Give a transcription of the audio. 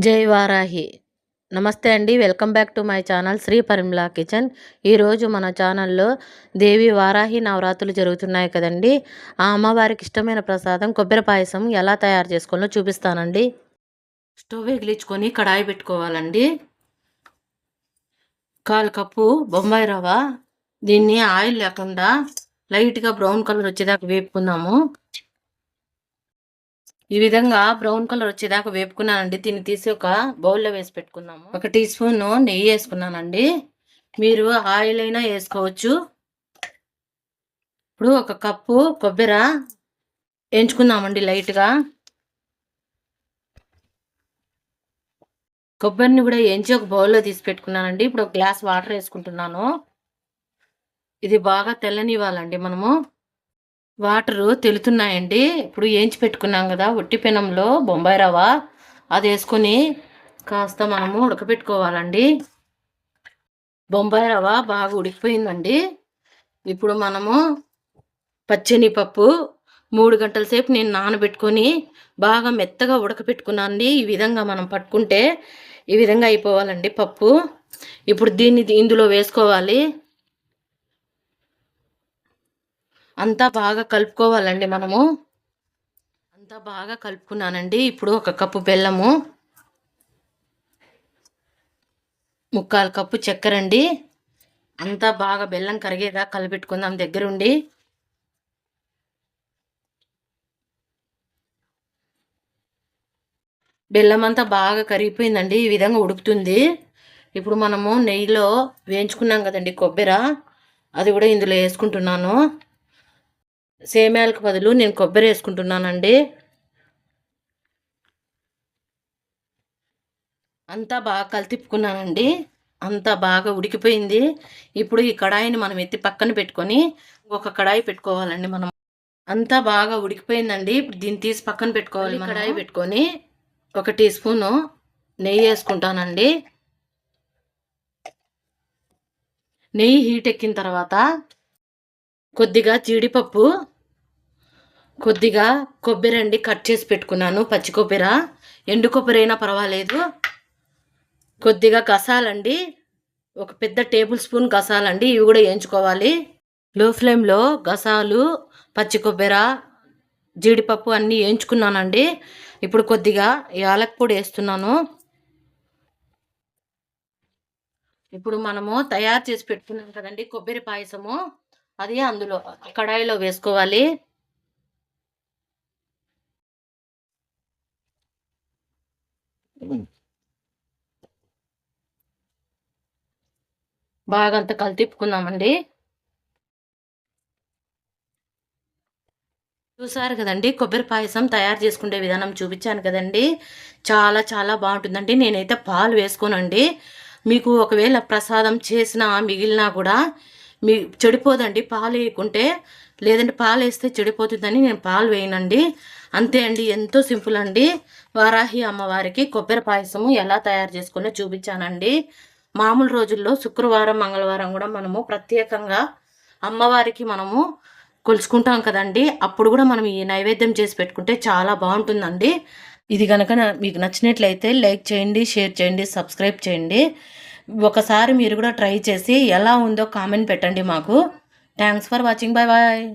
జై వారాహి. నమస్తే అండి. Welcome back to my channel Sri Parimala kitchen. ఈరోజు మన ఛానల్లో దేవి వారాహి నవరాత్రులు జరుగుతున్నాయి కదండి. ఆ అమ్మవారికి ఇష్టమైన ప్రసాదం కొబ్బరి పాయసం ఎలా తయారు చేసుకోవాలో చూపిస్తానండి. స్టవ్ వెలిగించుకొని కడాయి పెట్టుకోవాలండి. 1/4 కప్పు బొంబాయి రవ్వ. దీన్ని ఆయిల్ లేకుండా లైట్గా బ్రౌన్ కలర్ వచ్చేదాకా వేపుకుందాము. ఈ విధంగా బ్రౌన్ కలర్ వచ్చేదాకా వేపుకున్నానండి. దీన్ని తీసి ఒక బౌల్లో వేసి పెట్టుకున్నాము. 1 టీ స్పూన్ నెయ్యి వేసుకున్నానండి. మీరు ఆయిల్ అయినా వేసుకోవచ్చు. ఇప్పుడు 1 కప్పు కొబ్బరి వేయించుకుందామండి లైట్గా. కొబ్బరిని కూడా వేయించి ఒక బౌల్లో తీసి పెట్టుకున్నానండి. ఇప్పుడు 1 గ్లాస్ వాటర్ వేసుకుంటున్నాను. ఇది బాగా తెల్లనివ్వాలండి మనము. వాటరు తెలుతున్నాయండి. ఇప్పుడు వేయించి పెట్టుకున్నాం కదా ఒట్టి పెనంలో బొంబాయి రవ్వ, అది వేసుకొని కాస్త మనము ఉడకపెట్టుకోవాలండి. బొంబాయి రవ్వ బాగా ఉడికిపోయిందండి. ఇప్పుడు మనము పచ్చెనిపప్పు 3 గంటల సేపు నేను నానబెట్టుకొని బాగా మెత్తగా ఉడకపెట్టుకున్నానండి. ఈ విధంగా మనం పట్టుకుంటే ఈ విధంగా అయిపోవాలండి పప్పు. ఇప్పుడు దీన్ని ఇందులో వేసుకోవాలి. అంతా బాగా కలుపుకోవాలండి మనము. అంతా బాగా కలుపుకున్నానండి. ఇప్పుడు 1 కప్పు బెల్లము, 3/4 కప్పు చక్కెర అండి. అంతా బాగా బెల్లం కరిగేదా కలిపెట్టుకుందాం దగ్గరుండి. బెల్లం అంతా బాగా కరిగిపోయిందండి. ఈ విధంగా ఉడుకుతుంది. ఇప్పుడు మనము నెయ్యిలో వేయించుకున్నాం కదండి కొబ్బరి, అది కూడా ఇందులో వేసుకుంటున్నాను. సేమ్యాలకు బదులు నేను కొబ్బరి వేసుకుంటున్నానండి. అంతా బాగా కలితిప్పుకున్నానండి. అంతా బాగా ఉడికిపోయింది. ఇప్పుడు ఈ కడాయిని మనం ఎత్తి పక్కన పెట్టుకొని ఒక కడాయి పెట్టుకోవాలండి మనం. అంతా బాగా ఉడికిపోయిందండి. ఇప్పుడు దీన్ని తీసి పక్కన పెట్టుకోవాలి. కడాయి పెట్టుకొని 1 టీ స్పూను నెయ్యి వేసుకుంటానండి. నెయ్యి హీట్ ఎక్కిన తర్వాత కొద్దిగా జీడిపప్పు, కొద్దిగా కొబ్బరి అండి కట్ చేసి పెట్టుకున్నాను. పచ్చి కొబ్బరి, ఎండు కొబ్బరి అయినా పర్వాలేదు. కొద్దిగా గసాలండి, 1 పెద్ద టేబుల్ స్పూన్ గసాలండి. ఇవి కూడా వేయించుకోవాలి. లో ఫ్లేమ్లో గసాలు, పచ్చి కొబ్బరి, జీడిపప్పు అన్నీ వేయించుకున్నానండి. ఇప్పుడు కొద్దిగా యాలక్ పొడి వేస్తున్నాను. ఇప్పుడు మనము తయారు చేసి పెట్టుకున్నాం కదండి కొబ్బరి పాయసము, అది అందులో కడాయిలో వేసుకోవాలి. బాగా అంతా కలితిప్పుకుందామండి. చూసారు కదండి కొబ్బరి పాయసం తయారు చేసుకునే విధానం చూపించాను కదండి. చాలా చాలా బాగుంటుందండి. నేనైతే పాలు వేసుకోనండి. మీకు ఒకవేళ ప్రసాదం చేసినా మిగిలినా కూడా చెడిపోదండి పాలు వేయకుంటే. లేదంటే పాలు వేస్తే చెడిపోతుందని నేను పాలు వేయనండి. అంతే అండి, ఎంతో సింపుల్ అండి. వారాహి అమ్మవారికి కొబ్బరి పాయసము ఎలా తయారు చేసుకునే చూపించానండి. మామూలు రోజుల్లో శుక్రవారం, మంగళవారం కూడా మనము ప్రత్యేకంగా అమ్మవారికి మనము కొలుచుకుంటాం కదండి. అప్పుడు కూడా మనం ఈ నైవేద్యం చేసి పెట్టుకుంటే చాలా బాగుంటుందండి. ఇది కనుక మీకు నచ్చినట్లయితే లైక్ చేయండి, షేర్ చేయండి, సబ్స్క్రైబ్ చేయండి. ఒకసారి మీరు కూడా ట్రై చేసి ఎలా ఉందో కామెంట్ పెట్టండి మాకు. Thanks for watching. Bye bye.